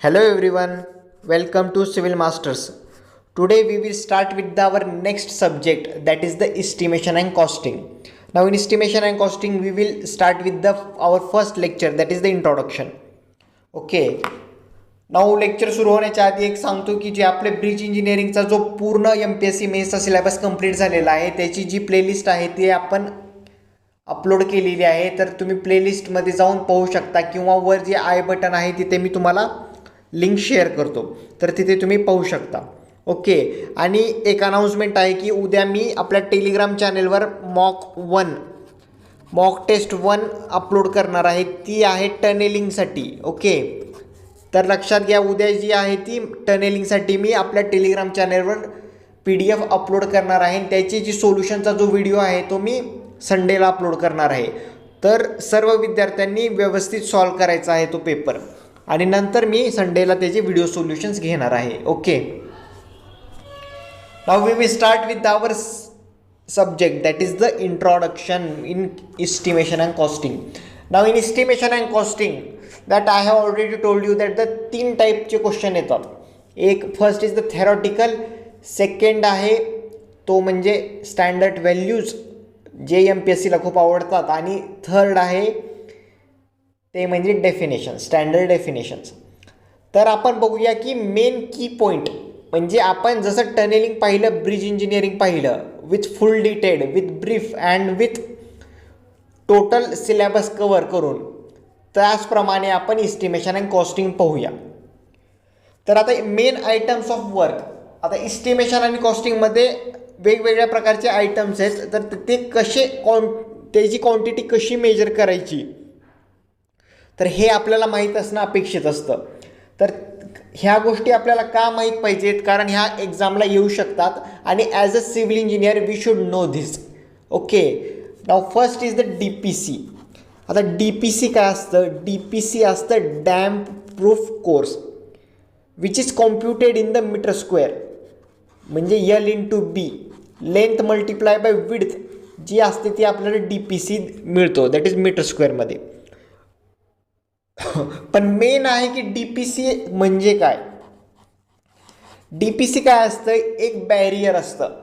Hello everyone, welcome to Civil Masters. Today we will start with our next subject, that is the estimation and costing. Now in estimation and costing we will start with our first lecture, that is the introduction. Okay. Now lecture सुरू होण्याच्या आधी एक सांगतो की जे आपले bridge इंजिनिअरिंगचा जो पूर्ण MPSC मेन्सचा सिलेबस कंप्लीट झालेला आहे त्याची जी प्लेलिस्ट आहे ती आपण अपलोड केलेली आहे, तर तुम्ही प्लेलिस्टमध्ये जाऊन पाहू शकता किंवा वर जे आय बटन आहे तिथे मी तुम्हाला लिंक शेअर करतो, तर तिथे तुम्ही पाहू शकता. ओके. आणि एक अनाउन्समेंट आहे की उद्या मी आपल्या टेलिग्राम चॅनलवर मॉक टेस्ट 1 अपलोड करणार आहे, ती आहे टनेलिंगसाठी. ओके. तर लक्षात घ्या, उद्या जी आहे ती टनेलिंगसाठी मी आपल्या टेलिग्राम चॅनलवर PDF अपलोड करणार आहे. त्याची जी सोल्युशनचा जो व्हिडिओ आहे तो मी संडेला अपलोड करणार आहे. तर सर्व विद्यार्थ्यांनी व्यवस्थित सॉल्व करायचा आहे तो पेपर, आणि नंतर मी संडेला त्याचे व्हिडिओ सोल्युशन्स घेणार आहे. Okay. Now we will start with our subject, that is the introduction in estimation and costing. Now in estimation and costing, that I have already told you that the 3 टाईपचे question येतात. एक first is the theoretical, second आहे तो म्हणजे standard values जे MPSCला खूप आवडतात, आणि थर्ड आहे ते म्हणजे डेफिनेशन, स्टँडर्ड डेफिनेशन्स. तर आपण बघूया की मेन की पॉईंट म्हणजे आपण जसं टनेलिंग पाहिलं, ब्रिज इंजिनिअरिंग पाहिलं with full detailed, with brief and with total syllabus cover करून, त्याचप्रमाणे आपण इस्टिमेशन अँड कॉस्टिंग पाहूया. तर आता मेन आयटम्स ऑफ वर्क, आता इस्टिमेशन आणि कॉस्टिंगमध्ये वेगवेगळ्या प्रकारचे आयटम्स आहेत, तर ते कसे त्याची क्वांटिटी कशी मेजर करायची, तर हे आपल्याला माहीत असणं अपेक्षित असतं. तर ह्या गोष्टी आपल्याला का माहीत पाहिजेत, कारण ह्या एक्झामला येऊ शकतात, आणि as a civil engineer we should know this. Okay. Now first is the DPC. आता DPC काय असतं? DPC असतं damp proof course, which is computed in the metre square, म्हणजे L/B, length multiply by width जी असते ती आपल्याला DPC मिळतो, दॅट इज मीटर स्क्वेअरमध्ये. पण मेन आहे की DPC म्हणजे काय? DPC काय असतं? एक बॅरियर असतं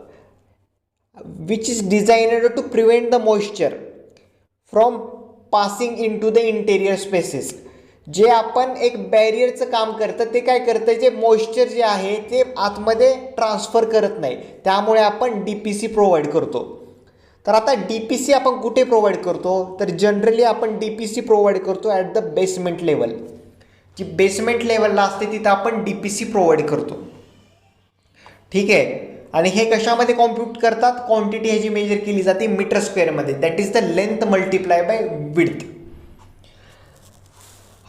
which is designed to prevent the moisture from passing in to the interior spaces. जे आपण एक बॅरियरचं काम करतं, ते काय करतं, जे मॉइश्चर जे आहे ते आतमध्ये ट्रान्सफर करत नाही, त्यामुळे आपण DPC प्रोव्हाइड करतो. तर आता DPC आपण कुठे प्रोव्हाइड करतो? तर जनरली आपण DPC प्रोव्हाइड करतो ॲट द बेसमेंट लेवल. जी बेसमेंट लेवलला असते तिथं आपण DPC प्रोव्हाइड करतो. ठीक आहे. आणि हे कशामध्ये कॉम्प्यूट करतात? क्वांटिटी ह्याची मेजर केली जाते मीटर स्क्वेअरमध्ये, that is the length multiply by width.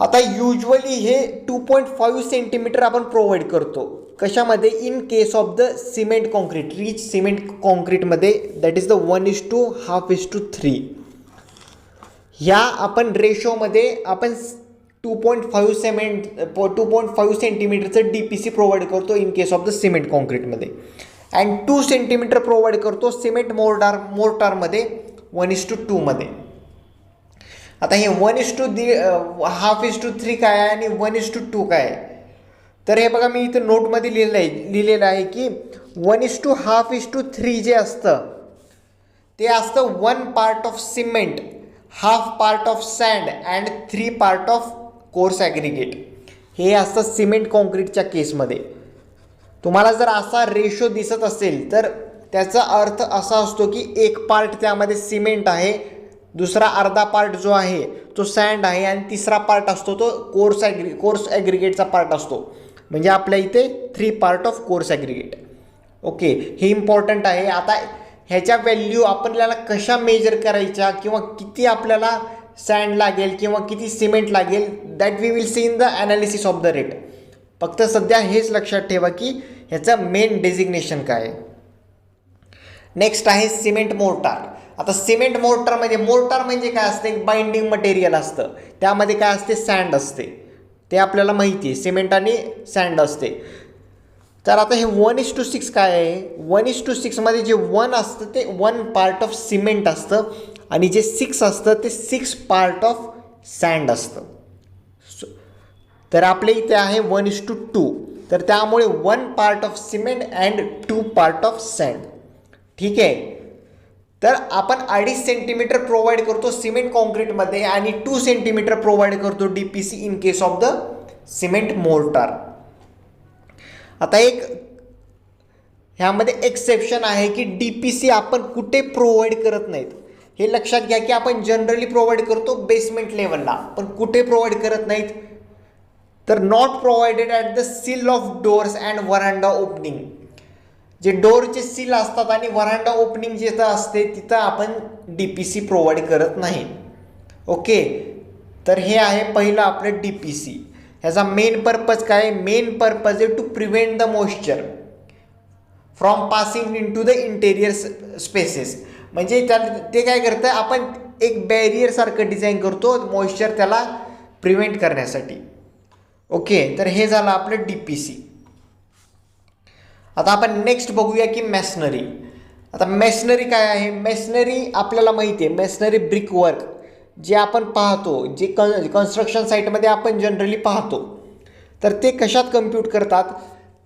आता युजली हे 2.5 सेंटीमीटर आपण प्रोव्हाइड करतो. कशामध्ये? In case of the cement concrete, rich cement कॉन्क्रीटमध्ये, दॅट इज द 1:1/2:3. ह्या आपण रेशोमध्ये आपण 2.5 सेंटीमीटरचं DPC प्रोव्हाइड करतो in case of the cement कॉन्क्रीटमध्ये, अँड 2 सेंटीमीटर प्रोव्हाइड करतो सिमेंट मोर्टारमध्ये 1:2 आता हे 1:1/2:3 काय आहे आणि 1:2 काय आहे? तर हे बघा, मी इथं नोटमध्ये लिहिलेलं आहे की 1:1/2:3 जे असतं ते असतं 1 part of cement, 1/2 part of sand and 3 part of coarse aggregate. हे असतं सिमेंट कॉन्क्रीटच्या केसमध्ये. तुम्हाला जर असा रेशो दिसत असेल तर त्याचा अर्थ असा असतो की एक पार्ट त्यामध्ये सिमेंट आहे, दुसरा अर्धा पार्ट जो आहे तो सँड आहे, आणि तिसरा पार्ट असतो तो कोर्स ॲग्रिगेटचा पार्ट असतो, म्हणजे आपल्या इथे 3 part of coarse aggregate. Okay. हे इम्पॉर्टंट आहे. आता ह्याच्या व्हॅल्यू आपल्याला कशा मेजर करायच्या, किंवा किती आपल्याला सँड लागेल किंवा किती सिमेंट लागेल, that we will see in the analysis of the rate. फक्त सध्या हेच लक्षात ठेवा की ह्याचं मेन डेझिग्नेशन काय आहे. नेक्स्ट आहे सिमेंट मोर्टार. आता सिमेंट मोर्टार म्हणजे काय असतं? एक बाइंडिंग मटेरियल असतं, त्यामध्ये काय असते? सँड असते. ते आपल्याला माहिती आहे, सिमेंट आणि सँड असते. तर आता हे 1:6 काय आहे? 1:6 जे 1 असतं ते 1 पार्ट ऑफ सिमेंट असतं, आणि जे 6 असतं ते 6 पार्ट ऑफ सँड असतं. तर आपल्या इथे आहे 1:2. तर त्यामुळे 1 part of cement and 2 part of sand. ठीक आहे. तर आपण 2.5 सेंटीमीटर प्रोव्हाइड करतो सिमेंट कॉन्क्रीटमध्ये आणि 2 सेंटीमीटर प्रोव्हाइड करतो DPC in case of the cement mortar. आता एक ह्यामध्ये एक्सेप्शन आहे की DPC आपण कुठे प्रोव्हाइड करत नाहीत. हे लक्षात घ्या की आपण जनरली प्रोव्हाइड करतो बेसमेंट लेवलला, पण कुठे प्रोव्हाइड करत नाहीत. तर not provided at the seal of doors and veranda opening. जे डोअरचे सील असतात आणि व्हरांडा ओपनिंग जिथं असते तिथं आपण DPC प्रोव्हाइड करत नाही. ओके. तर हे आहे पहिलं आपलं DPC. ह्याचा मेन पर्पज काय? मेन पर्पज आहे to prevent the moisture from passing in to the interior spaces. म्हणजे ते काय करतं, आपण एक बॅरियर सारखं डिझाईन करतो मॉइश्चर त्याला प्रिव्हेंट करण्यासाठी. ओके. तर हे झालं आपलं DPC. आता आपण नेक्स्ट बघूया की मॅसनरी. आता मॅसनरी काय आहे? मॅसनरी आपल्याला माहिती आहे, मॅसनरी ब्रिक वर्क जे आपण पाहतो, जे कन्स्ट्रक्शन साईटमध्ये आपण जनरली पाहतो, तर ते कशात कम्प्यूट करतात?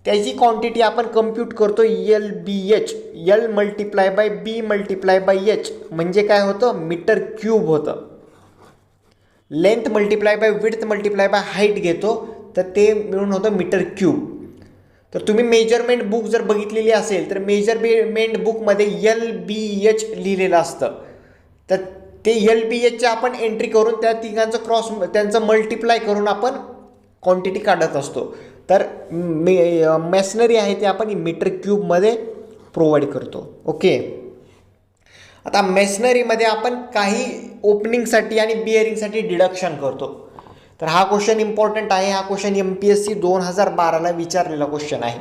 त्याची क्वांटिटी आपण कम्प्यूट करतो LBH, L multiply bye B multiply by H. म्हणजे काय होतं? मीटर क्यूब होतं. Length multiply by width multiply by height घेतो, तर ते मिळून होतं मीटर क्यूब. तर तुम्ही मेजरमेंट बुक जर बघितलेली असेल तर मेजरमेंट बुकमध्ये LBH लिहिलेलं असतं. तर ते LBHचे आपण एंट्री करून त्या तिघांचं त्यांचं मल्टिप्लाय करून आपण क्वांटिटी काढत असतो. तर मॅसनरी आहे ते आपण मीटर क्यूबमध्ये प्रोव्हाइड करतो. ओके. आता मॅसनरीमध्ये आपण काही ओपनिंगसाठी आणि बिअरिंगसाठी डिडक्शन करतो. तर हा क्वेश्चन इम्पॉर्टंट आहे. हा क्वेश्चन MPSC 2012ला विचारलेला क्वेश्चन आहे.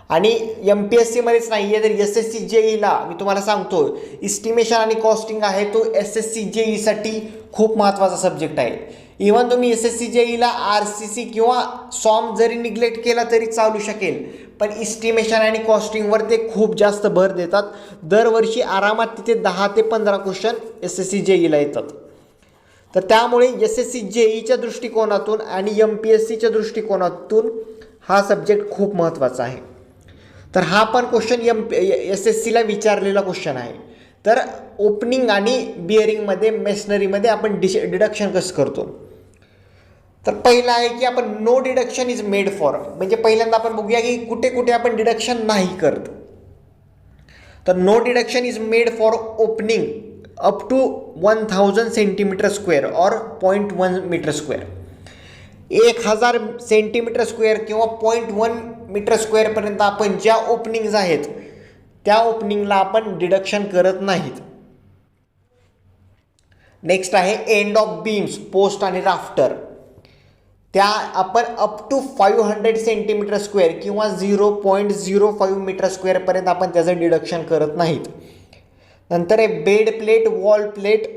आणि MPSCमध्येच नाही आहे, तर SSC JEला मी तुम्हाला सांगतो, इस्टिमेशन आणि कॉस्टिंग आहे तो SSC JEसाठी खूप महत्त्वाचा सब्जेक्ट आहे. इव्हन तुम्ही SSC JEला RCC किंवा SOM जरी निग्लेक्ट केला तरी चालू शकेल, पण इस्टिमेशन आणि कॉस्टिंगवर ते खूप जास्त भर देतात. दरवर्षी आरामात तिथे 10 ते 15 क्वेश्चन SSC JEला येतात. तर त्यामुळे SSC JEच्या दृष्टिकोनातून आणि MPSCच्या दृष्टिकोनातून हा सब्जेक्ट खूप महत्त्वाचा आहे. तर हा पण क्वेश्चन SSCला विचारलेला क्वेश्चन आहे. तर ओपनिंग आणि बिअरिंगमध्ये मॅसनरीमध्ये आपण डिडक्शन कसं करतो? तर पहिलं आहे की आपण no deduction is made for. म्हणजे पहिल्यांदा आपण बघूया की कुठे कुठे आपण डिडक्शन नाही करत. तर no deduction is made for opening up to 1000 centimetre square और 0.1 मीटर स्क्वेअर. 1000 सेंटीमीटर स्क्वेअर किंवा 0.1 मीटर स्क्वेअरपर्यंत आपण ज्या ओपनिंग्ज आहेत त्या ओपनिंगला आपण डिडक्शन करत नाहीत. नेक्स्ट आहे एंड ऑफ बीम्स, पोस्ट आणि राफ्टर. त्या आपण अप टू 500 सेंटीमीटर स्क्वेअर किंवा 0.05 मीटर स्क्वेअरपर्यंत आपण त्याचं डिडक्शन करत नाहीत. नंतर आहे bed plate, wall plate,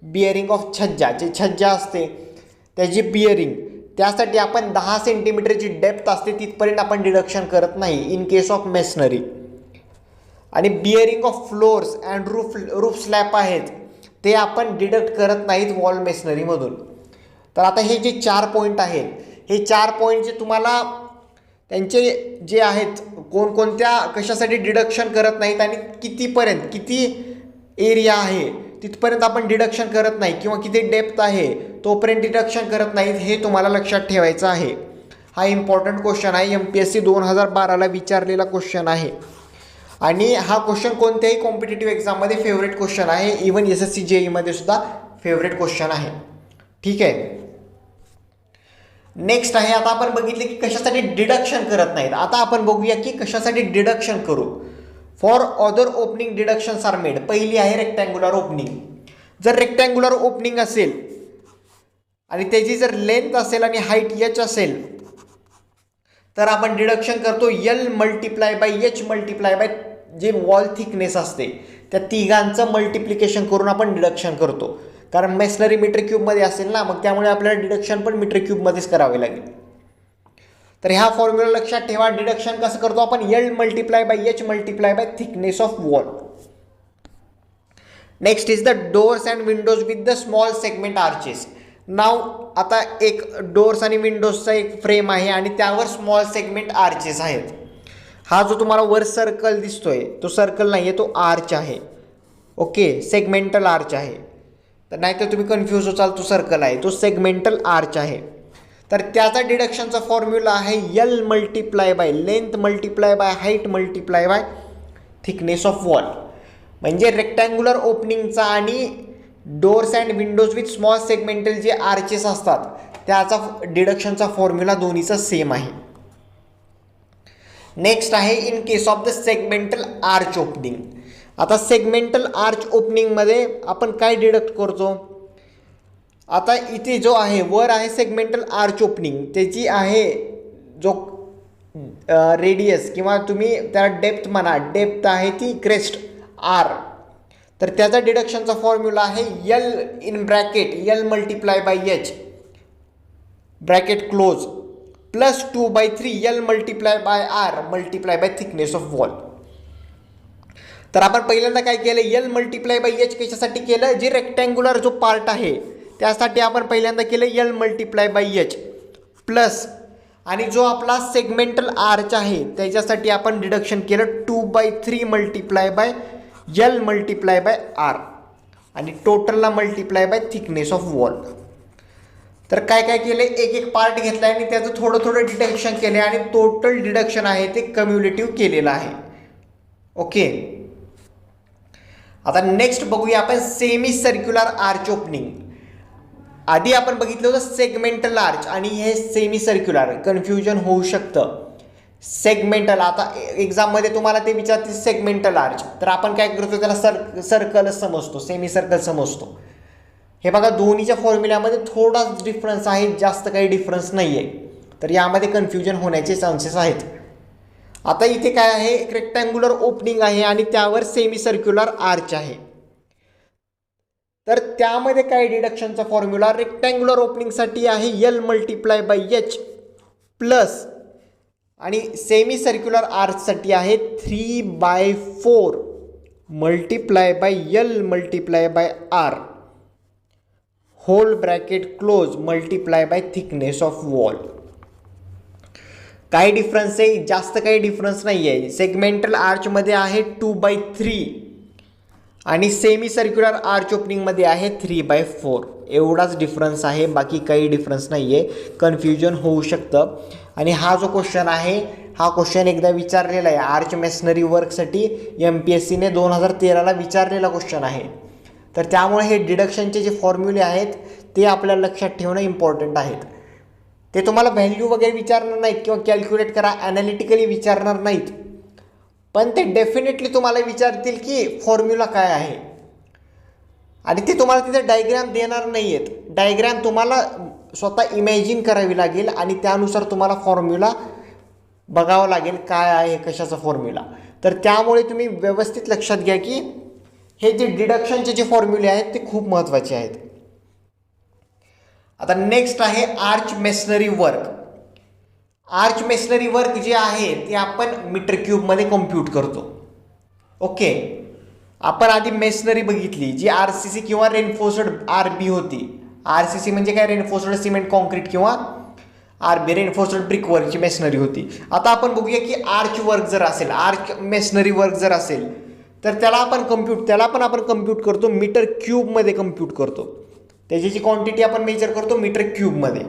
bearing of छज्जा. जे छज्जा असते त्याची बिअरिंग, त्यासाठी आपण 10 सेंटीमीटरची डेप्थ असते तिथपर्यंत आपण डिडक्शन करत नाही इन केस ऑफ मॅसनरी. आणि bearing of flowers and roof slab आहेत ते आपण डिडक्ट करत नाहीत वॉल मेसनरीमधून. तर आता हे जे 4 पॉईंट आहेत, हे 4 पॉईंट जे तुम्हाला त्यांचे जे आहेत कोणकोणत्या कशासाठी डिडक्शन करत नाहीत आणि कितीपर्यंत, किती एरिया आहे तिथपर्यंत आपण डिडक्शन करत नाही किंवा किती डेप्थ आहे तोपर्यंत डिडक्शन करत नाहीत, हे तुम्हाला लक्षात ठेवायचं आहे. हा इम्पॉर्टंट क्वेश्चन आहे. MPSC 2012ला विचारलेला क्वेश्चन आहे. आणि हा क्वेश्चन कोणत्याही कॉम्पिटेटिव्ह एक्झाममध्ये फेवरेट क्वेश्चन आहे. इव्हन SSC JEमध्ये सुद्धा फेवरेट क्वेश्चन आहे. ठीक आहे. नेक्स्ट आहे, आता आपण बघितले की कशासाठी डिडक्शन करत नाहीत. आता आपण बघूया की कशासाठी डिडक्शन करू. For other opening deductions are made. पहिली आहे रेक्टँग्युलर ओपनिंग. जर रेक्टँग्युलर ओपनिंग असेल आणि त्याची जर लेंथ असेल आणि हाईट H असेल तर आपण डिडक्शन करतो L multiply by H multiply by J wall thickness असते त्या तिघांचं मल्टिप्लिकेशन करून आपण डिडक्शन करतो. कारण मॅसनरी मीटर क्यूबमध्ये असेल ना, मग त्यामुळे आपल्याला डिडक्शन पण मीटर क्यूबमध्येच करावे लागेल. तर ह्या फॉर्म्युला लक्षात ठेवा. डिडक्शन कसं करतो आपण? L multiply by H multiply by thickness of wall. Next is the doors and windows with the small segment arches. Now आता एक डोर्स आणि विंडोजचा एक फ्रेम आहे आणि त्यावर स्मॉल सेगमेंट आर्चेस आहेत. हा जो तुम्हाला वर सर्कल दिसतोय तो सर्कल नाही आहे, तो आर्च आहे. ओके, सेगमेंटल आर्च आहे. तर नाहीतर तुम्ही कन्फ्यूज होचाल, तो सर्कल आहे, तो सेगमेंटल आर्च आहे. तर त्याचा डिडक्शनचा फॉर्म्युला आहे L multiply by length multiply bye height multiply by thickness of wall. म्हणजे रेक्टँग्युलर ओपनिंगचा आणि doors and windows with small segmental जे आर्चेस असतात त्याचा डिडक्शनचा फॉर्म्युला दोन्हीचा सेम आहे. नेक्स्ट आहे in case of the segmental arch opening. आता सेगमेंटल आर्च ओपनिंगमध्ये आपण काय डिडक्ट करतो. आता इथे जो आहे वर आहे सेगमेंटल आर्च ओपनिंग, त्याची आहे जो रेडियस किंवा तुम्ही त्याला डेप्थ म्हणा, डेप्थ आहे ती क्रेस्ट आर. तर त्याचा डिडक्शनचा फॉर्म्युला आहे L in bracket L multiply by H bracket close plus 2/3 L multiply by R multiply by thickness of wall. तर आपण पहिल्यांदा काय केलं, यल मल्टिप्लाय बाय एच कशासाठी केलं, जे रेक्टँग्युलर जो पार्ट आहे त्यासाठी आपण पहिल्यांदा केलं L multiply by H plus, आणि जो आपला सेगमेंटल आर्च आहे त्याच्यासाठी आपण डिडक्शन केलं 2/3 multiply by L multiply by R आणि टोटलला multiply by thickness of wall. तर काय काय केलं, एक एक पार्ट घेतला आणि त्याचं थोडं थोडं डिडक्शन केले आणि टोटल डिडक्शन आहे ते कम्युलेटिव्ह केलेलं आहे. ओके, आता नेक्स्ट बघूया आपण सेमी सर्क्युलर आर्च ओपनिंग. आधी आपण बघितलं होतं सेगमेंटल आर्च आणि हे सेमी सर्क्युलर, कन्फ्युजन होऊ शकतं. सेगमेंटल, आता एक्झाममध्ये तुम्हाला ते विचारतील सेगमेंटल आर्च, तर आपण काय करतो त्याला सर्कलच समजतो, सेमी सर्कल समजतो. हे बघा दोन्हीच्या फॉर्म्युल्यामध्ये थोडाच डिफरन्स आहे, जास्त काही डिफरन्स नाही आहे. तर यामध्ये कन्फ्युजन होण्याचे चान्सेस आहेत. आता इथे काय आहे, एक रेक्टँग्युलर ओपनिंग आहे आणि त्यावर सेमी सर्क्युलर आर्च आहे. तर त्यामध्ये काय डिडक्शनचा फॉर्म्युला, रेक्टँग्युलर ओपनिंगसाठी आहे L multiply by H plus, आणि सेमी सर्क्युलर आर्चसाठी आहे 3/4 multiply by L multiply by R whole bracket close multiply by thickness of wall. काय डिफरन्स आहे, जास्त काही डिफरन्स नाही आहे. सेगमेंटल आर्चमध्ये आहे 2/3 आणि सेमी सर्क्युलर आर्च ओपनिंगमध्ये आहे 3/4. एवढाच डिफरन्स आहे, बाकी काही डिफरन्स नाही आहे. कन्फ्युजन होऊ शकतं. आणि हा जो क्वेश्चन आहे हा क्वेश्चन एकदा विचारलेला आहे आर्च मेसनरी वर्कसाठी, MPSCने 2013ला विचारलेला क्वेश्चन आहे. तर त्यामुळे हे डिडक्शनचे जे फॉर्म्युले आहेत ते आपल्याला लक्षात ठेवणं इम्पॉर्टंट आहेत. ते तुम्हाला व्हॅल्यू वगैरे विचारणार नाहीत किंवा कॅल्क्युलेट करा ॲनालिटिकली विचारणार नाहीत, पण ते डेफिनेटली तुम्हाला विचारतील की फॉर्म्युला काय आहे. आणि ते तुम्हाला तिथे डायग्रॅम देणार नाही आहेत. डायग्रॅम तुम्हाला स्वतः इमॅजिन करावी लागेल आणि त्यानुसार तुम्हाला फॉर्म्युला बघावं लागेल काय आहे, कशाचा फॉर्म्युला. तर त्यामुळे तुम्ही व्यवस्थित लक्षात घ्या की हे जे डिडक्शनचे जे फॉर्म्युले आहेत ते खूप महत्त्वाचे आहेत. आता नेक्स्ट आहे arch masonry work. Arch masonry work जे आहे ते आपण मीटर क्यूबमध्ये कम्प्यूट करतो. ओके, आपण आधी मेसनरी बघितली जी RCC किंवा रेनफोर्स्ड RB होती. RCC म्हणजे काय, रेनफोर्स्ड सिमेंट कॉन्क्रीट किंवा RB रेनफोर्स्ड ब्रिक वर्कची मेसनरी होती. आता आपण बघूया की आर्च वर्क जर असेल, आर्च मेसनरी वर्क जर असेल तर त्याला पण आपण कम्प्यूट करतो मीटर क्यूबमध्ये कम्प्यूट करतो. त्याची जी क्वांटिटी आपण मेजर करतो मीटर क्यूबमध्ये.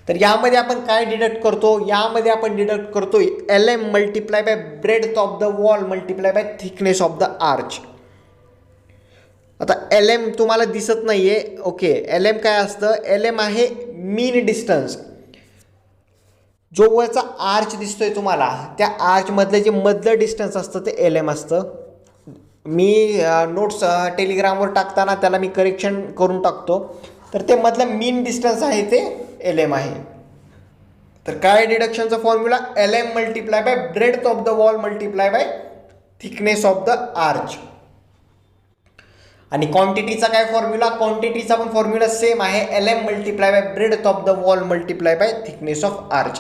तर यामध्ये आपण काय डिडक्ट करतो, यामध्ये आपण डिडक्ट करतो LM multiply by breadth of the wall multiply by thickness of the arch. आता LM तुम्हाला दिसत नाही आहे. ओके, LM काय असतं, LM आहे मीन डिस्टन्स. जो वरचा आर्च दिसतोय तुम्हाला त्या आर्चमधलं जे मधलं डिस्टन्स असतं ते LM असतं. मी नोट्स टेलिग्रामवर टाकताना त्याला मी करेक्शन करून टाकतो. तर ते मधलं मीन डिस्टन्स आहे ते LM आहे. तर काय डिडक्शनचा formula, LM multiply by breadth of the wall multiply by thickness of the arch. आणि क्वांटिटीचा काय फॉर्म्युला, क्वांटिटीचा पण फॉर्म्युला सेम आहे LM multiply by breadth of the wall multiply by thickness of arch.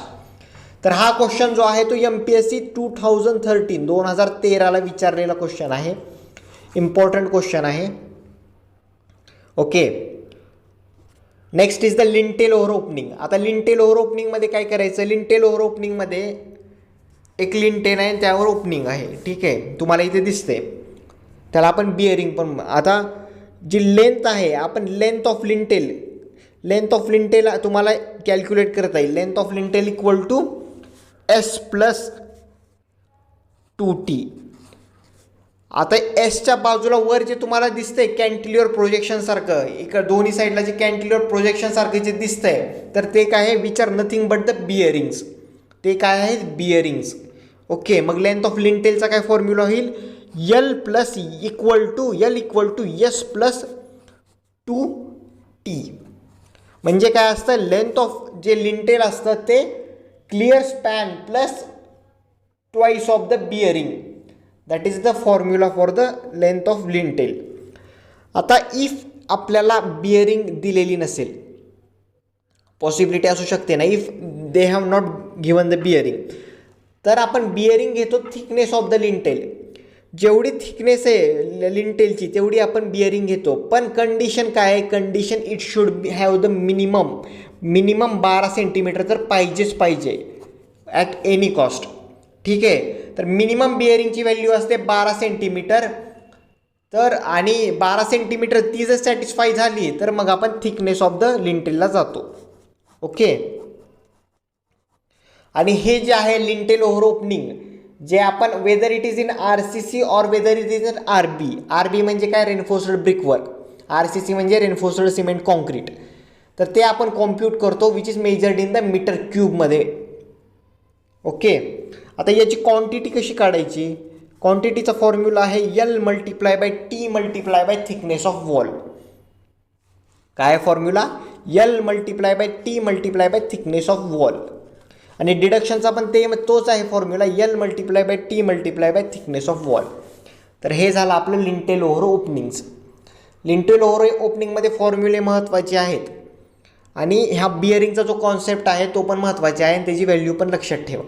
तर हा क्वेश्चन जो आहे तो MPSC 2013ला विचारलेला क्वेश्चन आहे. इम्पॉर्टंट क्वेश्चन आहे. Okay, next is the lintel over opening. आता लिंटेल ओव्हर ओपनिंगमध्ये काय करायचं, लिंटेल ओव्हर ओपनिंगमध्ये एक लिंटेल आहे त्यावर ओपनिंग आहे. ठीक आहे, तुम्हाला इथे दिसते, त्याला आपण बिअरिंग पण. आता जी लेंथ आहे, आपण लेंथ ऑफ लिंटेल तुम्हाला कॅल्क्युलेट करता येईल. Length of lintel equal to S plus 2t. आता एसच्या बाजूला वर जे तुम्हाला दिसतंय कॅन्टिलिव्हर प्रोजेक्शन सारखं, इकडं दोन्ही साईडला जे कॅन्टिलिव्हर प्रोजेक्शन सारखं जे दिसतंय, तर ते काय आहे, which are nothing but the bearings. ते काय आहेत, बिअरिंग्स. ओके, मग लेंथ ऑफ लिंटेलचा काय फॉर्म्युला होईल, L equal to S plus 2t. म्हणजे काय असतं, लेंथ ऑफ जे लिंटेल असतं ते clear span plus twice of the bearing. That is the formula for the length of lintel. आता इफ आपल्याला बिअरिंग दिलेली नसेल, पॉसिबिलिटी असू शकते ना, if they have not given the bearing, तर आपण बिअरिंग घेतो थिकनेस ऑफ द लिंटेल. जेवढी थिकनेस आहे लिंटेलची तेवढी आपण बिअरिंग घेतो. पण कंडिशन काय आहे, condition it should have the minimum 12 centimetre तर पाहिजे ॲट एनी कॉस्ट. ठीक आहे, तर मिनिमम बिअरिंगची व्हॅल्यू असते 12 सेंटीमीटर. तर आणि 12 सेंटीमीटर ती जर सॅटिस्फाय झाली तर मग आपण थिकनेस ऑफ द लिंटेलला जातो. ओके, आणि हे जे आहे लिंटेल ओव्हर ओपनिंग, जे आपण whether it is in RCC or whether it is in RB म्हणजे काय, रेनफोर्स्ड ब्रिकवर्क, RCC म्हणजे रेनफोर्स्ड सिमेंट कॉन्क्रीट. तर ते आपण कॉम्प्यूट करतो which is measured in the मीटर क्यूबमध्ये. ओके, आता याची क्वांटिटी कशी काढायची, क्वांटिटीचा फॉर्म्युला आहे L multiply by T multiply by thickness of wall. काय formula, L multiply by T multiply by thickness of wall. आणि डिडक्शनचा पण तोच आहे formula, L multiply by T multiply by thickness of wall. तर हे झालं आपलं lintel over openings. Lintel over ओपनिंगमध्ये फॉर्म्युले महत्त्वाचे आहेत आणि ह्या बिअरिंगचा जो कॉन्सेप्ट आहे तो पण महत्त्वाचा आहे आणि त्याची व्हॅल्यू पण लक्षात ठेवा.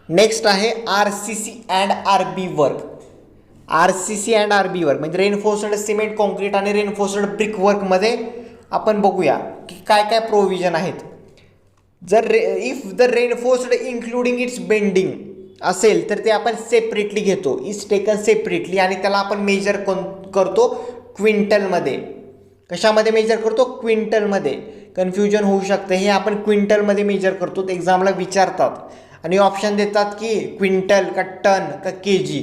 नेक्स्ट आहे RCC and RB work. RCC and RB work म्हणजे रेनफोर्स्ड सिमेंट कॉन्क्रीट आणि रेनफोर्स्ड ब्रिक वर्कमध्ये आपण बघूया की काय काय प्रोव्हिजन आहेत. जर if the reinforced including it's bending असेल तर ते आपण सेपरेटली घेतो, इज टेकन सेपरेटली, आणि त्याला आपण मेजर करतो क्विंटलमध्ये. कशामध्ये मेजर करतो, क्विंटलमध्ये. कन्फ्युजन होऊ शकतं, हे आपण क्विंटलमध्ये मेजर करतो. ते एक्झामला विचारतात आणि ऑप्शन देतात की क्विंटल का टन का केजी.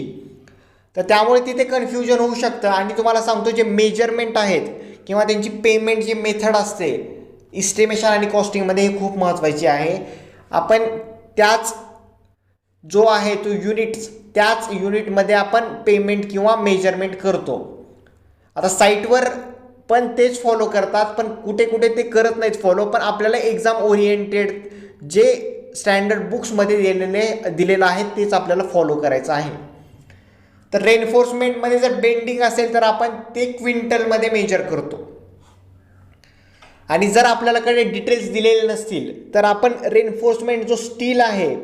तर त्यामुळे तिथे कन्फ्युजन होऊ शकतं. आणि तुम्हाला सांगतो जे मेजरमेंट आहेत किंवा त्यांची पेमेंट जी मेथड असते इस्टिमेशन आणि कॉस्टिंगमध्ये, हे खूप महत्त्वाची आहे. आपण त्याच जो आहे तो युनिट्स, त्याच युनिटमध्ये आपण पेमेंट किंवा मेजरमेंट करतो. आता साईटवर पण तेच फॉलो करतात, पण कुठे कुठे ते करत नाहीत फॉलो. पण आपल्याला एक्झाम ओरिएंटेड जे स्टँडर्ड बुक्समध्ये दिलेलं आहे तेच आपल्याला फॉलो करायचं आहे. तर रेनफोर्समेंटमध्ये जर बेंडिंग असेल तर आपण ते क्विंटलमध्ये मेजर करतो. आणि जर आपल्याकडे डिटेल्स दिलेले नसतील तर आपण रेनफोर्समेंट जो स्टील आहे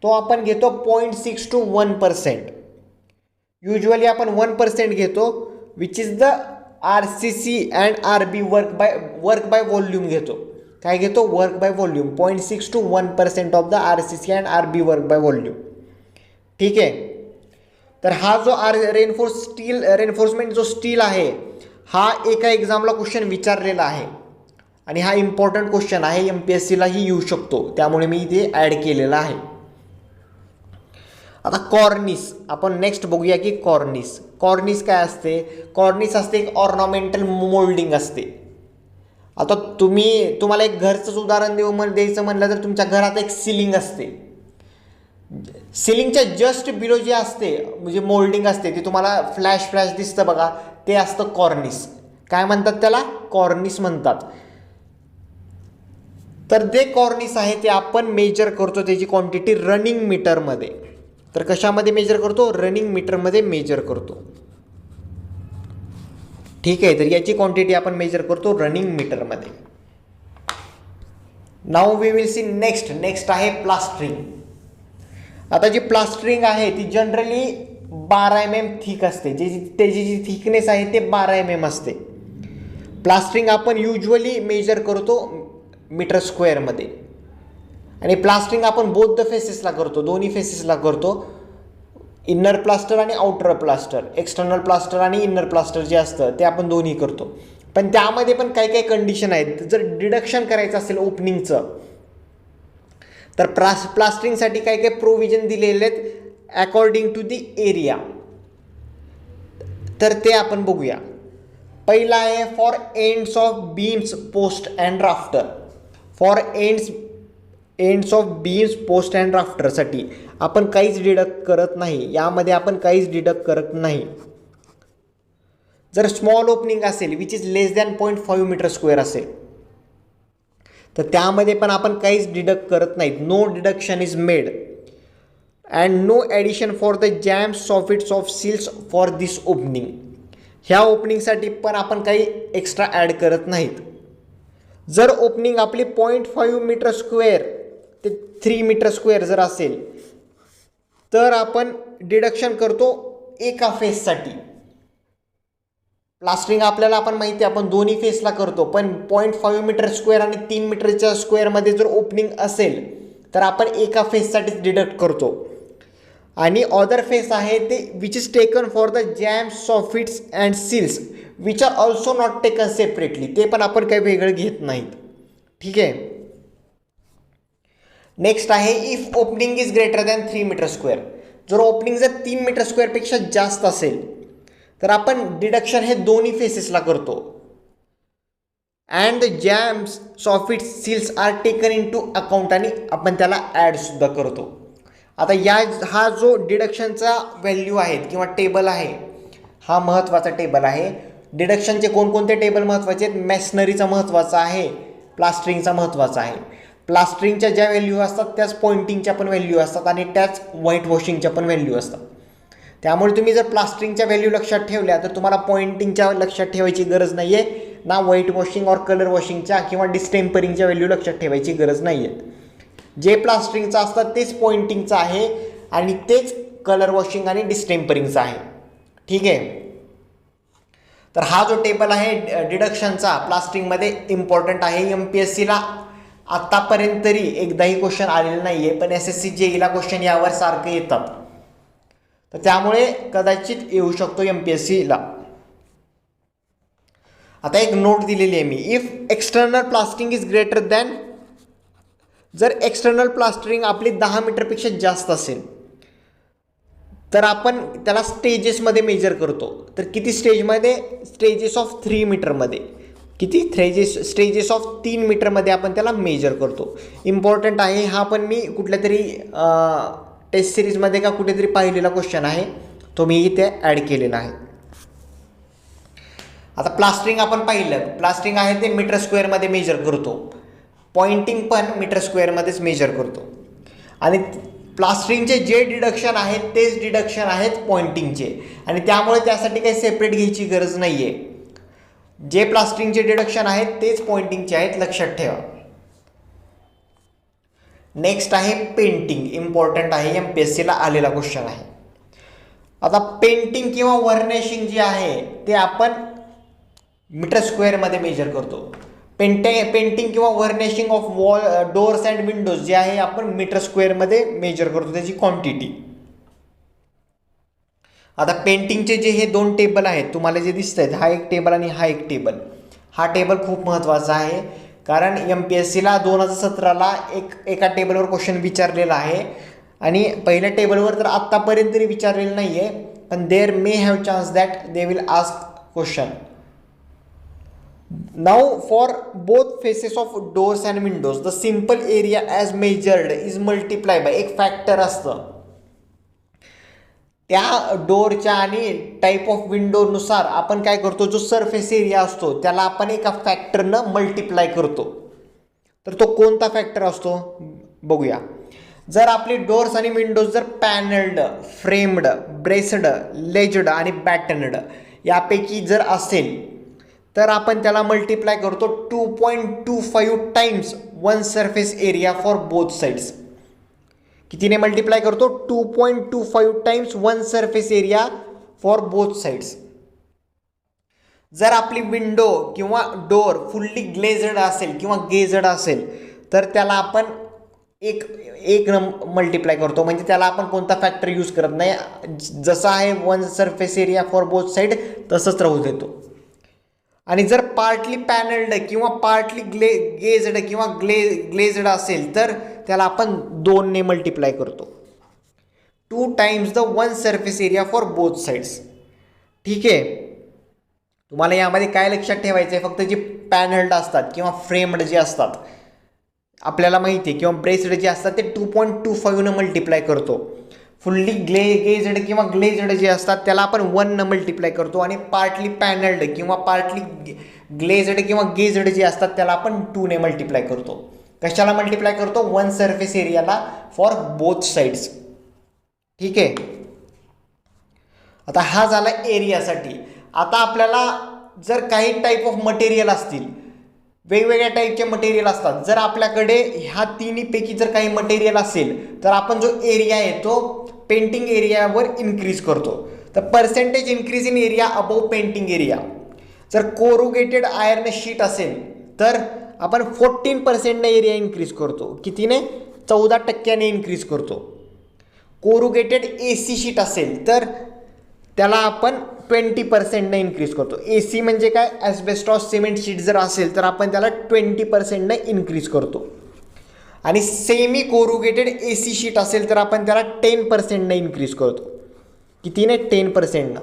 तो आपण घेतो 0.6 to 1%. युजली आपण 1% घेतो, which is the RCC and RB work by volume घेतो. काय घेतो, work by volume. 0.6 to 1% of the RCC and RB work by volume. ठीक आहे, तर हा जो रेनफोर्समेंट जो स्टील आहे हा एका एक्झामला क्वेश्चन विचारलेला आहे आणि हा इम्पॉर्टंट क्वेश्चन आहे, MPSCलाही येऊ शकतो, त्यामुळे मी इथे ॲड केलेला आहे. आता कॉर्निस आपण नेक्स्ट बघूया की कॉर्निस काय असते. कॉर्निस असते एक ऑर्नामेंटल मोल्डिंग असते. आता तुम्हाला एक घरचंच उदाहरण द्यायचं म्हणलं तर तुमच्या घरात एक सिलिंग असते. सिलिंगच्या जस्ट बिलो जे असते म्हणजे मोल्डिंग असते ते तुम्हाला फ्लॅश दिसतं बघा, ते असतं कॉर्निस. काय म्हणतात त्याला, कॉर्निस म्हणतात. तर जे कॉर्निस आहे ते आपण मेजर करतो त्याची क्वांटिटी रनिंग मीटरमध्ये. तर कशामध्ये मेजर करतो, रनिंग मीटरमध्ये मेजर करतो. ठीक आहे, तर याची क्वांटिटी आपण मेजर करतो रनिंग मीटरमध्ये. Now we will see next आहे प्लास्टरिंग. आता जी प्लास्टरिंग आहे ती जनरली 12 mm थिक असते. त्याची जी थिकनेस आहे ते 12 mm असते. प्लास्टरिंग आपण युजली मेजर करतो मीटर स्क्वेअरमध्ये, आणि प्लास्टरिंग आपण बोथ द फेसेसला करतो, दोन्ही फेसेसला करतो, इन्नर प्लास्टर आणि आउटर प्लास्टर, एक्सटर्नल प्लास्टर आणि इन्नर प्लास्टर जे असतं ते आपण दोन्ही करतो. पण त्यामध्ये पण काही काही कंडिशन आहेत. जर डिडक्शन करायचं असेल ओपनिंगचं तर प्लास्टरिंगसाठी काही काही प्रोव्हिजन दिलेले आहेत अकॉर्डिंग टू दी एरिया, तर ते आपण बघूया. पहिला आहे for ends of beams post and rafter. For ends of beams post and राफ्टरसाठी आपण काहीच डिडक्ट करत नाही, यामध्ये आपण काहीच डिडक्ट करत नाही. जर स्मॉल ओपनिंग असेल which is less than 0.5 metre square असेल तर त्यामध्ये पण आपण काहीच डिडक्ट करत नाहीत. No deduction is made and no addition for the jambs soffits of sills for this opening. ह्या ओपनिंगसाठी पण आपण काही एक्स्ट्रा ॲड करत नाहीत. जर ओपनिंग आपली 0.5 मीटर स्क्वेअर ते 3 मीटर स्क्वेअर जर असेल तर आपण डिडक्शन करतो एका फेससाठी. प्लास्टरिंग आपल्याला आपण माहिती आहे आपण दोन्ही फेसला करतो, पण 0.5 मीटर स्क्वेअर आणि 3 मीटरच्या स्क्वेअरमध्ये जर ओपनिंग असेल तर आपण एका फेससाठीच डिडक्ट करतो. आणि अदर फेस आहे ते which is taken for the jambs soffits and sills which are also not taken separately, ते पण आपण काही वेगळं घेत नाहीत. ठीक आहे. नेक्स्ट आहे if opening is greater than 3 metre square. जर ओपनिंग जर 3 मीटर स्क्वेअरपेक्षा जास्त असेल तर आपण डिडक्शन हे दोन्ही फेसेसला करतो. And the jambs soffits sills are taken in to account आणि आपण त्याला ॲडसुद्धा करतो. आता हा जो डिडक्शनचा व्हॅल्यू आहेत किंवा टेबल आहे हा महत्त्वाचा टेबल आहे. डिडक्शनचे कोणकोणते टेबल महत्त्वाचे आहेत? मॅसनरीचा महत्त्वाचा आहे, प्लास्टरिंगचा महत्त्वाचा आहे. प्लास्टरिंगच्या ज्या व्हॅल्यू असतात त्याच पॉइंटिंगच्या पण व्हॅल्यू असतात आणि त्याच व्हाईट वॉशिंगच्या पण व्हॅल्यू असतात. त्यामुळे तुम्ही जर प्लास्टरिंगच्या व्हॅल्यू लक्षात ठेवल्या तर तुम्हाला पॉइंटिंगच्या लक्षात ठेवायची गरज नाही आहे, ना व्हाईट वॉशिंग और कलर वॉशिंगच्या किंवा डिस्टेम्परिंगच्या व्हॅल्यू लक्षात ठेवायची गरज नाही आहे. जे प्लास्टरिंगचं असतं तेच पॉइंटिंगचं आहे आणि तेच कलर वॉशिंग आणि डिस्टेम्परिंगचं आहे. ठीक आहे. तर हा जो टेबल आहे डिडक्शनचा प्लास्टरिंगमध्ये इम्पॉर्टंट आहे. MPSCला आत्तापर्यंत तरी एकदाही क्वेश्चन आलेलं नाही आहे, पण SSC JEEला क्वेश्चन यावर सारखे येतात, तर त्यामुळे कदाचित येऊ शकतो MPSCला. आता एक नोट दिलेली आहे मी. If external plastering is greater than, जर एक्सटर्नल प्लास्टरिंग आपली 10 मीटरपेक्षा जास्त असेल तर आपण त्याला स्टेजेसमध्ये मेजर करतो. तर किती स्टेजमध्ये? स्टेजेस ऑफ 3 मीटरमध्ये. किती? स्टेजेस ऑफ 3 मीटरमध्ये आपण त्याला मेजर करतो. इम्पॉर्टंट आहे हा, पण मी कुठल्या तरी टेस्ट सिरीजमध्ये का कुठेतरी पाहिलेला क्वेश्चन आहे, तो मी इथे ॲड केलेला आहे. आता प्लास्टरिंग आपण पाहिलं, प्लास्टरिंग आहे ते मीटर स्क्वेअरमध्ये मेजर करतो, पॉइंटिंग पण मीटर स्क्वेअरमध्येच मेजर करतो. आणि प्लास्टरिंगचे जे डिडक्शन आहेत तेच डिडक्शन आहेत पॉइंटिंगचे, आणि त्यामुळे त्यासाठी काही सेपरेट घ्यायची गरज नाही आहे. जे प्लास्टरिंगचे डिडक्शन आहेत तेच पॉइंटिंगचे आहेत, लक्षात ठेवा. नेक्स्ट आहे पेंटिंग. इम्पॉर्टंट आहे, MPSCला आलेला क्वेश्चन आहे. आता पेंटिंग किंवा वर्निशिंग जे आहे ते आपण मीटर स्क्वेअरमध्ये मेजर करतो. पेंटिंग किंवा varnishing of wall, doors and windows जे आहे आपण मीटर स्क्वेअरमध्ये मेजर करतो त्याची क्वांटिटी. आता पेंटिंगचे जे हे 2 टेबल आहेत तुम्हाला जे दिसत आहेत, हा एक टेबल आणि हा एक टेबल. हा टेबल खूप महत्त्वाचा आहे कारण MPSCला 2017ला एका टेबलवर क्वेश्चन विचारलेला आहे, आणि पहिल्या टेबलवर तर आत्तापर्यंत तरी विचारलेलं नाही आहे, पण there may have chance that they will ask question. Now for both faces of doors and windows the simple area as measured is multiplied by, एक फॅक्टर असतं त्या डोअरच्या आणि टाईप ऑफ विंडोनुसार आपण काय करतो, जो सरफेस एरिया असतो त्याला आपण एका फॅक्टरनं मल्टिप्लाय करतो. तर तो कोणता फॅक्टर असतो बघूया. जर आपली डोअर्स आणि विंडोज जर पॅनल्ड, फ्रेम्ड, ब्रेस्ड, लेज्ड आणि बॅटन्ड यापैकी जर असेल तर आपण त्याला मल्टिप्लाय करतो 2.25 times one surface area for both sides. कितीने मल्टिप्लाय करतो? 2.25 times one surface area for both sides. जर आपली विंडो किंवा डोअर फुल्ली ग्लेझड असेल किंवा गेजड असेल तर त्याला आपण एक एक मल्टिप्लाय करतो, म्हणजे त्याला आपण कोणता फॅक्टर यूज करत नाही, जसा आहे one surface area for both side तसंच राहू देतो. आणि जर पार्टली पॅनल्ड किंवा पार्टली गेजड किंवा ग्लेझड असेल तर त्याला आपण 2ने मल्टिप्लाय करतो. 2 times the one surface area for both sides. ठीक आहे, तुम्हाला यामध्ये काय लक्षात ठेवायचं आहे, फक्त जे पॅनल्ड असतात किंवा फ्रेम्ड जे असतात आपल्याला माहिती आहे, किंवा ब्रेस्ड जे असतात ते 2.25 मल्टिप्लाय करतो. फुल्ली गेजड किंवा ग्लेजड जे असतात त्याला आपण 1 मल्टिप्लाय करतो, आणि पार्टली पॅनल्ड किंवा पार्टली ग्लेजड किंवा गेजड जे असतात त्याला आपण 2ने मल्टिप्लाय करतो. कशाला मल्टिप्लाय करतो? One surface areola for both sides. ठीक आहे, आता हा झाला एरियासाठी. आता आपल्याला जर काही टाईप ऑफ मटेरियल असतील, वेगवेगळ्या टाईपचे मटेरियल असतात, जर आपल्याकडे ह्या तिन्हीपैकी जर काही मटेरियल असेल तर आपण जो एरिया आहे तो पेंटिंग एरियावर इन्क्रीज करतो. तर percentage increase in area above painting area. जर कोरुगेटेड आयर्न शीट असेल तर आपण 14% एरिया इन्क्रीज करतो. कितीने? 14% इन्क्रीज करतो. कोरुगेटेड AC शीट असेल तर त्याला आपण 20% इन्क्रीज करतो. AC म्हणजे काय? ॲस्बेस्टॉस सिमेंट शीट जर असेल तर आपण त्याला 20% इन्क्रीज करतो. आणि सेमी कोरुगेटेड AC शीट असेल तर आपण त्याला 10% इन्क्रीज करतो. कितीने? 10%.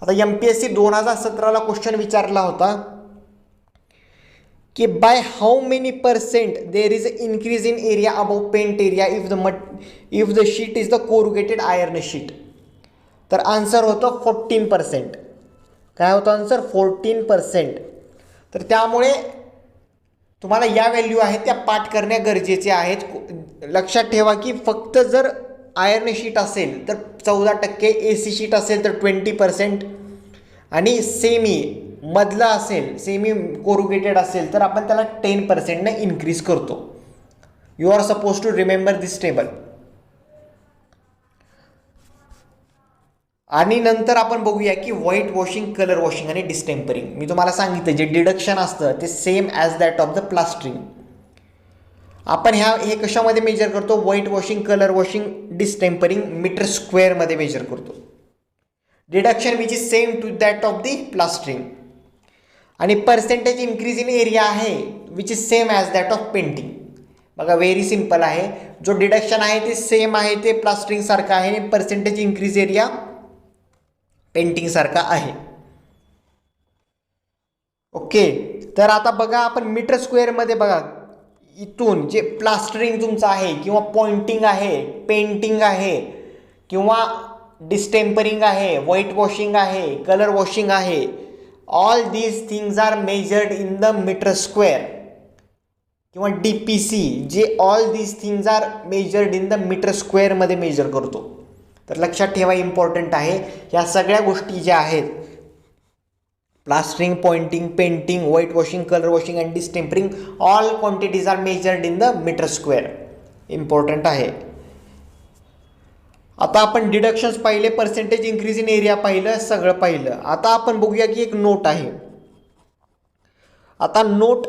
आता MPSC 2017ला क्वेश्चन विचारला होता की by how many % there is increase in area above paint area if the sheet is the corrugated iron sheet. तर आन्सर होतं 14%. काय होतं आन्सर? 14%. तर त्यामुळे तुम्हाला या व्हॅल्यू आहेत त्या पाठ करणे गरजेचे आहेत. लक्षात ठेवा की फक्त जर आयर्न शीट असेल तर 14%, AC शीट असेल तर 20%, आणि सेमी मधला असेल, सेमी कोरुगेटेड असेल तर आपण त्याला 10% इन्क्रीज करतो. You are suppose to remember this table. आणि नंतर आपण बघूया की व्हाईट वॉशिंग, कलर वॉशिंग आणि डिस्टेम्परिंग. मी तुम्हाला सांगितलं जे डिडक्शन असतं ते same as that of the plastering. आपण हे कशामध्ये मेजर करतो? White washing, colour washing, distempering metre स्क्वेअरमध्ये मेजर करतो. Deduction which is same to that of the plastering. आणि पर्सेंटेज इन्क्रीज इन एरिया आहे which is same as that of painting. बघा very simple आहे. जो डिडक्शन आहे ते सेम आहे, ते प्लास्टरिंग सारखं आहे, आणि पर्सेंटेज इन्क्रीज एरिया पेंटिंग सारखा आहे. ओके, तर आता बघा आपण मीटर स्क्वेअरमध्ये बघा, इथून जे प्लास्टरिंग तुमचं आहे किंवा पॉइंटिंग आहे, पेंटिंग आहे किंवा डिस्टेम्परिंग आहे, व्हाईट वॉशिंग आहे, कलर वॉशिंग आहे, all these things are measured in the metre square. किंवा DPC, जे all these things are measured in the metre स्क्वेअरमध्ये मेजर करतो. तर लक्षात ठेवा, इम्पॉर्टंट आहे. ह्या सगळ्या गोष्टी ज्या आहेत, plastering, pointing, painting, white washing, colour washing and distempering, all quantities are measured in the metre square. Important आहे. आता आपण डिडक्शन्स पाहिले, पर्सेंटेज इन्क्रीज इन एरिया पाहिलं, सगळं पाहिलं. आता आपण बघूया की एक नोट आहे. आता नोट,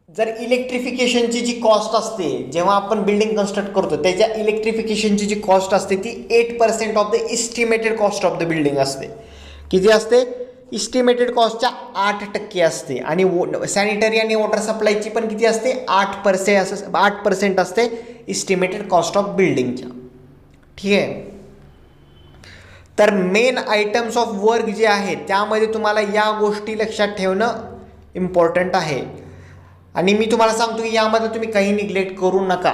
जर इलेक्ट्रिफिकेशनची जी कॉस्ट असते जेव्हा आपण बिल्डिंग कन्स्ट्रक्ट करतो, त्याच्या इलेक्ट्रिफिकेशनची जी कॉस्ट असते ती 8% of the estimated cost of the building असते. किती असते? इस्टिमेटेड कॉस्टच्या 8% असते. आणि सॅनिटरी आणि वॉटर सप्लायची पण किती असते? 8% असते इस्टिमेटेड कॉस्ट ऑफ बिल्डिंगच्या. ठीक आहे, तर मेन आयटम्स ऑफ वर्क जे आहेत त्यामध्ये तुम्हाला या गोष्टी लक्षात ठेवणं इम्पॉर्टंट आहे. आणि मी तुम्हाला सांगतो की यामध्ये तुम्ही काही निग्लेक्ट करू नका,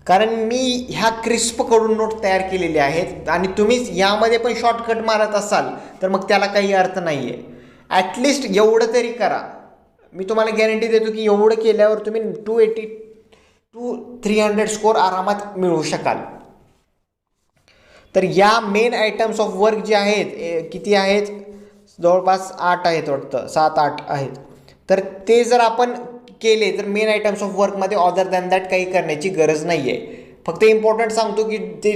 कारण मी ह्या क्रिस्पकडून नोट तयार केलेले आहेत, आणि तुम्हीच यामध्ये पण शॉर्टकट मारत असाल तर मग त्याला काही अर्थ नाही आहे. ॲटलिस्ट एवढं तरी करा. मी तुम्हाला गॅरंटी देतो की एवढं केल्यावर तुम्ही 280 to 300 स्कोर आरामात मिळवू शकाल. तर या मेन आयटम्स ऑफ वर्क जे आहेत, किती आहेत? जवळपास 8 आहेत वाटतं, 7-8 आहेत. तर ते जर आपण केले तर मेन आयटम्स ऑफ वर्कमध्ये अदर दॅन दॅट काही करण्याची गरज नाही आहे. फक्त इम्पॉर्टंट सांगतो की ते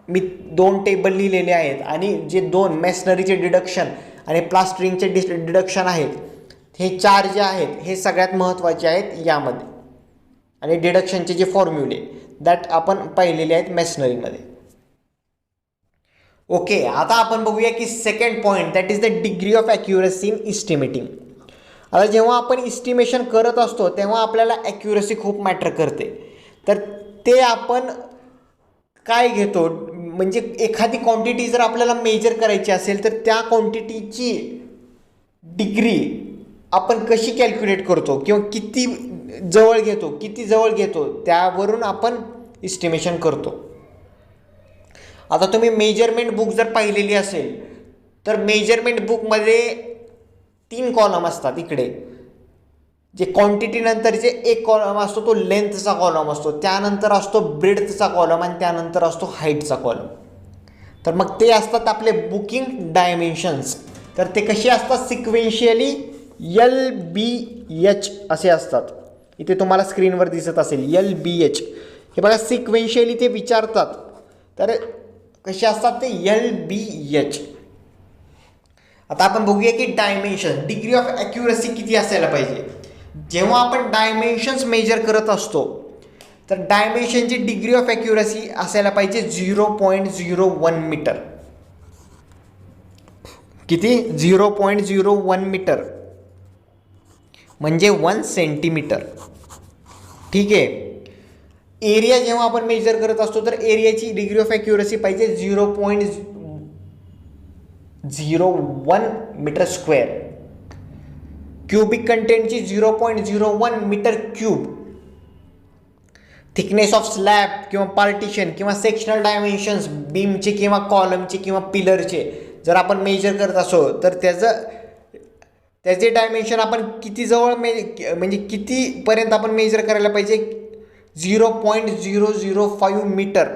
मी 2 टेबल लिहिलेले आहेत, आणि जे 2 मेसनरीचे डिडक्शन आणि प्लास्टरिंगचे डिडक्शन आहेत, हे 4 जे आहेत हे सगळ्यात महत्त्वाचे आहेत यामध्ये. आणि डिडक्शनचे जे फॉर्म्युले दॅट आपण पाहिलेले आहेत मॅसनरीमध्ये. ओके, आता आपण बघूया की second point that is the degree of accuracy in estimating. आता जेव्हा आपण इस्टिमेशन करत असतो तेव्हा आपल्याला ॲक्युरसी खूप मॅटर करते. तर ते आपण काय घेतो, म्हणजे एखादी क्वांटिटी जर आपल्याला मेजर करायची असेल तर त्या क्वांटिटीची डिग्री आपण कशी कॅल्क्युलेट करतो किंवा किती जवळ घेतो त्यावरून आपण इस्टिमेशन करतो. आता तुम्ही मेजरमेंट बुक जर पाहिलेली असेल तर मेजरमेंट बुकमध्ये 3 कॉलम असतात. इकडे जे क्वांटिटी नंतर जे एक कॉलम असतो तो लेंथचा कॉलम असतो, त्यानंतर असतो ब्रेडथचा कॉलम आणि त्यानंतर असतो हाईटचा कॉलम. तर मग ते असतात आपले बुकिंग डायमेन्शन्स. तर ते कसे असतात, सिक्वेन्शियली LBH असे असतात. इथे तुम्हाला स्क्रीनवर दिसत असेल LBH. हे बघा सिक्वेन्शियली ते विचारतात. तर कसे असतात ते LBH. आता आपण बघूया की डायमेन्शन, डिग्री ऑफ ॲक्युरसी किती असायला पाहिजे. जेव्हा आपण डायमेन्शन्स मेजर करत असतो तर डायमेन्शनची डिग्री ऑफ ॲक्युरसी असायला पाहिजे 0.01 मीटर. किती, 0.01 मीटर म्हणजे 1 सेंटीमीटर. ठीक आहे. एरिया जेव्हा आपण मेजर करत असतो तर एरियाची डिग्री ऑफ ॲक्युरसी पाहिजे 0.01 मीटर स्क्वेअर. क्युबिक कंटेंटची 0.01 metre cube. Thickness of slab किंवा पार्टिशन किंवा सेक्शनल डायमेन्शन्स बीमचे किंवा कॉलमचे किंवा पिलरचे जर आपण मेजर करत असो तर त्याचे डायमेन्शन आपण किती जवळ म्हणजे कितीपर्यंत आपण मेजर करायला पाहिजे, 0.005 मीटर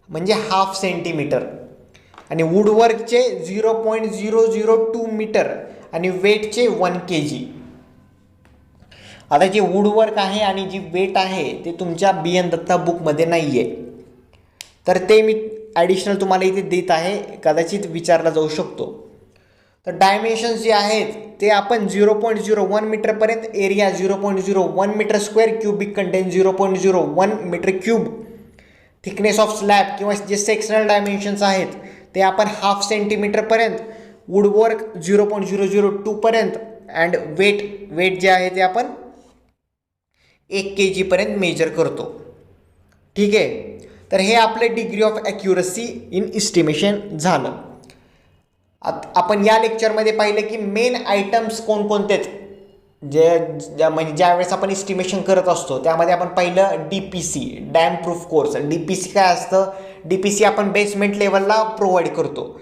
म्हणजे हाफ सेंटीमीटर. आणि वुडवर्कचे 0.002 मीटर आणि वेटचे 1 kg. आता जे वुडवर्क आहे आणि जी वेट आहे ते तुमच्या BN दत्ता बुकमध्ये नाही आहे, तर ते मी ॲडिशनल तुम्हाला इथे देत आहे, कदाचित विचारला जाऊ शकतो. तर डायमेन्शन्स जे आहेत ते आपण 0.01 मीटरपर्यंत, area 0.01 metre square, cubic content 0.01 metre cube, thickness of slab किंवा जे सेक्शनल डायमेन्शन्स आहेत ते आपण हाफ सेंटीमीटरपर्यंत, वुडवर्क 0.002 पर्यंत अँड वेट जे आहे ते आपण 1 kg पर्यंत मेजर करतो. ठीक आहे. तर हे आपले degree of accuracy in estimation झालं. आपण या लेक्चरमध्ये पाहिलं की मेन आयटम्स कोणकोणते आहेत म्हणजे ज्यावेळेस आपण इस्टिमेशन करत असतो. त्यामध्ये आपण पाहिलं DPC, dam proof course. DPC काय असतं, DPC आपण बेसमेंट लेवलला प्रोव्हाइड करतो.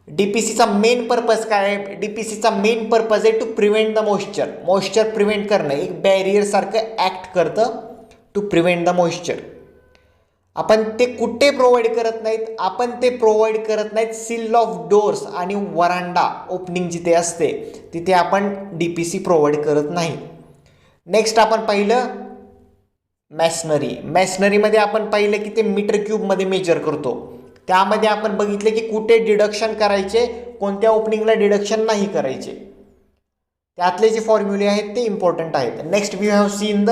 DPCचा मेन पर्पज काय आहे, DPCचा मेन पर्पज आहे to prevent the moisture prevent करणं, एक बॅरियरसारखं ॲक्ट करतं टू प्रिव्हेंट द मॉइश्चर. आपण ते कुठे प्रोव्हाइड करत नाहीत, आपण ते प्रोव्हाइड करत नाहीत सिल ऑफ डोर्स आणि वरांडा ओपनिंग जिथे असते तिथे आपण DPC प्रोव्हाइड करत नाही. नेक्स्ट आपण पाहिलं मॅसनरीमध्ये आपण पाहिलं की ते मीटर क्यूबमध्ये मेजर करतो. त्यामध्ये आपण बघितले की कुठे डिडक्शन करायचे, कोणत्या ओपनिंगला डिडक्शन नाही करायचे, त्यातले जे फॉर्म्युले आहेत ते इम्पॉर्टंट आहेत. नेक्स्ट वी हॅव सीन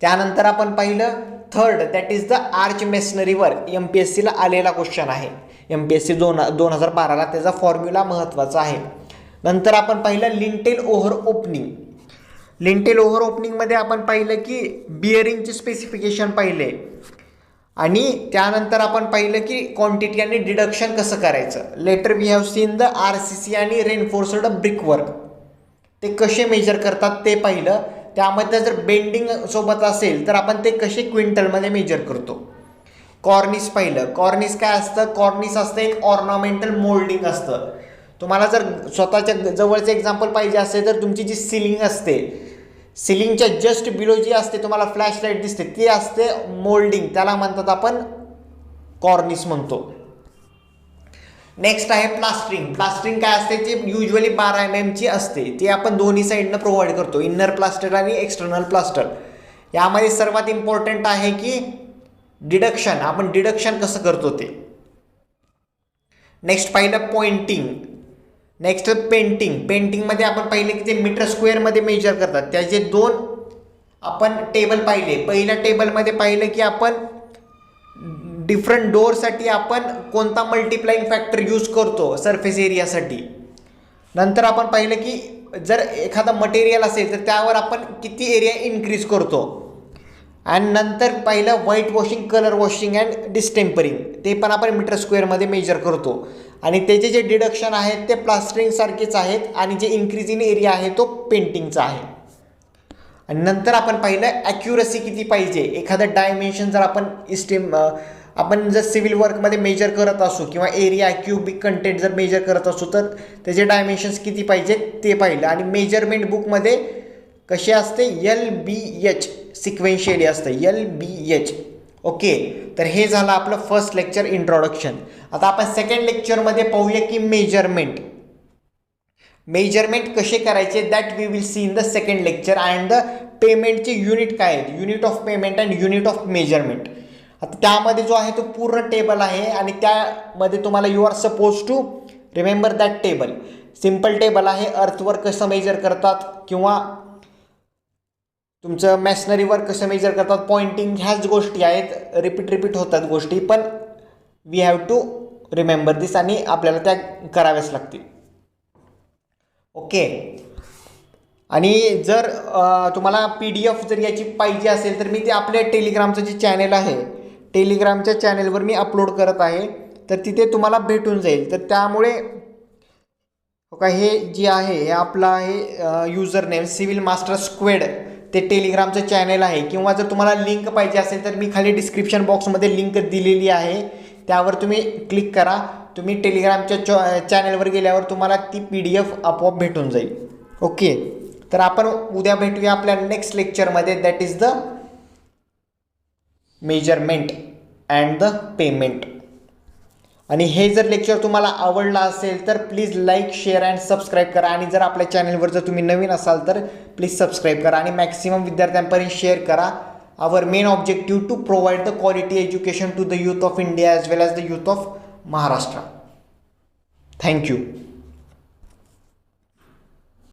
त्यानंतर आपण पाहिलं third that is the arch मेसनरीवर MPSCला आलेला क्वेश्चन आहे. MPSC 2012ला त्याचा फॉर्म्युला महत्त्वाचा आहे. नंतर आपण पाहिलं लिंटेल ओव्हर ओपनिंगमध्ये आपण पाहिलं की बिअरिंगचे स्पेसिफिकेशन पाहिले आणि त्यानंतर आपण पाहिलं की क्वांटिटी आणि डिडक्शन कसं करायचं. Later we have seen the RCC आणि रेनफोर्स्ड ब्रिकवर्क ते कसे मेजर करतात ते पाहिलं. त्यामध्ये जर बेंडिंग सोबत असेल तर आपण ते कसे क्विंटलमध्ये मेजर करतो. कॉर्निस पाहिलं. कॉर्निस काय असतं, कॉर्निस असतं एक ऑर्नामेंटल मोल्डिंग असतं. तुम्हाला जर स्वतःच्या जवळचं एक्झाम्पल पाहिजे असेल तर तुमची जी सिलिंग असते, सिलिंगच्या जस्ट बिलो जी असते तुम्हाला फ्लॅश लाईट दिसते ती असते मोल्डिंग, त्याला म्हणतात आपण कॉर्निस म्हणतो. नेक्स्ट आहे प्लास्टरिंग काय असते, ते युजली 12 mm ची असते. ती आपण दोन्ही साईडनं प्रोव्हाइड करतो, इनर प्लास्टर आणि एक्सटर्नल प्लास्टर. यामध्ये सर्वात इम्पॉर्टंट आहे की डिडक्शन, आपण डिडक्शन कसं करतो ते. नेक्स्ट पाहिलं पॉइंटिंग. नेक्स्ट पेंटिंगमध्ये आपण पाहिले की ते मीटर स्क्वेअरमध्ये मेजर करतात. त्याचे दोन आपण टेबल पाहिले. पहिल्या टेबलमध्ये पाहिलं की आपण डिफरंट डोअरसाठी आपण कोणता मल्टिप्लाइंग फॅक्टर यूज करतो सरफेस एरियासाठी. नंतर आपण पाहिलं की जर एखादा मटेरियल असेल तर त्यावर आपण किती एरिया इन्क्रीज करतो. आणि नंतर पाहिलं white washing, colour washing and distempering, ते पण आपण मीटर स्क्वेअरमध्ये मेजर करतो. आणि त्याचे जे डिडक्शन आहेत ते प्लास्टरिंगसारखेच आहेत आणि जे इन्क्रीज इन एरिया आहे तो पेंटिंगचा आहे. आणि नंतर आपण पाहिलं ॲक्युरसी किती पाहिजे. एखादं डायमेन्शन जर आपण जर सिव्हिल वर्कमध्ये मेजर करत असू किंवा एरिया क्यूबिक कंटेंट जर मेजर करत असू तर त्याचे डायमेन्शन्स किती पाहिजे ते पाहिलं. आणि मेजरमेंट बुकमध्ये कसे असते, LBH सिक्वेन्शियली असतं, LBH. ओके, तर हे झालं आपलं फर्स्ट लेक्चर इंट्रोडक्शन. आता आपण सेकंड लेक्चरमध्ये पाहूया की मेजरमेंट कसे करायचे, that we will see in the second lecture. And the पेमेंटचे युनिट काय आहेत, unit of payment and unit of measurement. आता त्यामध्ये जो आहे तो पूर्ण टेबल आहे आणि त्यामध्ये तुम्हाला you are suppose to remember that table. Simple table आहे. अर्थवर्क कसं मेजर करतात किंवा तुमचं मॅशनरीवर कसं मेजर करतात, पॉइंटिंग, ह्याच गोष्टी आहेत. रिपीट होतात गोष्टी, पण वी हॅव टू रिमेंबर दिस आणि आपल्याला त्या कराव्याच लागतील. ओके. आणि जर तुम्हाला PDF जर याची पाहिजे असेल तर मी ते आपल्या टेलिग्रामचं जे चॅनेल आहे, टेलिग्रामच्या चॅनेलवर मी अपलोड करत आहे, तर तिथे तुम्हाला भेटून जाईल. तर त्यामुळे हे जे आहे हे आपलं आहे user name civil master squared, ते टेलिग्रामचं चॅनेल आहे. किंवा जर तुम्हाला लिंक पाहिजे असेल तर मी खाली डिस्क्रिप्शन बॉक्समध्ये लिंक दिलेली आहे, त्यावर तुम्ही क्लिक करा. तुम्ही टेलिग्रामच्या चॅनेलवर गेल्यावर तुम्हाला ती PDF आपोआप भेटून जाईल. ओके, तर आपण उद्या भेटूया आपल्या नेक्स्ट लेक्चरमध्ये, that is the measurement and the payment. आणि हे जर लेक्चर तुम्हाला आवडला असेल तर please like, share and subscribe करा. आणि जर आपल्या चॅनलवर जर तुम्ही नवीन असाल तर प्लीज सबस्क्राईब करा आणि मॅक्सिमम विद्यार्थ्यांपर्यंत शेअर करा. Our main objective to provide the quality education to the youth of India as well as the youth of Maharashtra. Thank you.